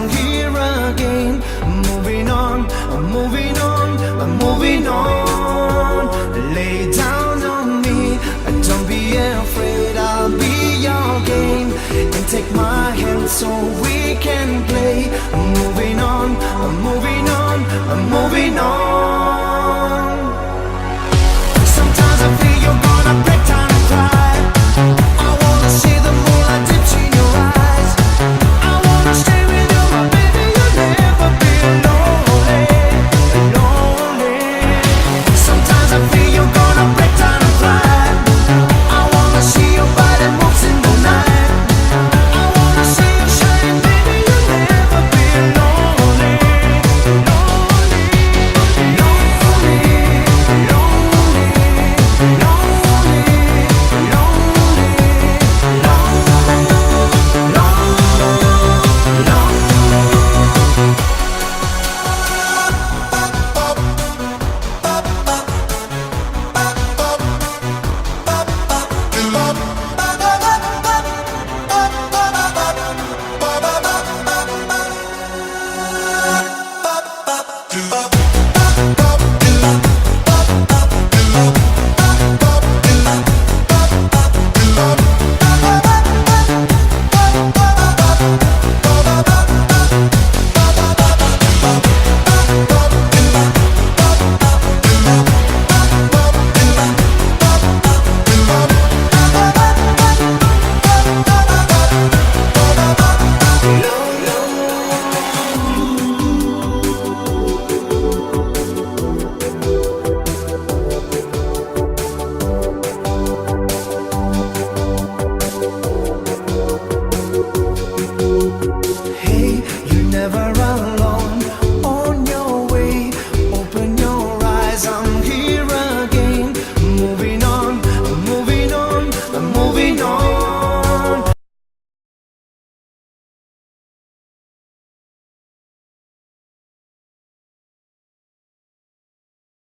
I'm here again. Moving on, I'm moving on, I'm moving on. Lay down on me, don't be afraid, I'll be your game. And take my hand so we can play. I'm moving on, I'm moving on, I'm moving on. Sometimes I feel you're gonna break down and cry. I wanna see the moonlight dips in your eyes. I wanna stay with you, my baby, you'll never be lonely, lonely. Sometimes I feel you're gonna break down and cry. I wanna see your body moves in the night. I wanna see you shine, baby, you'll never be lonely, lonely, lonely, lonely, Hey, you never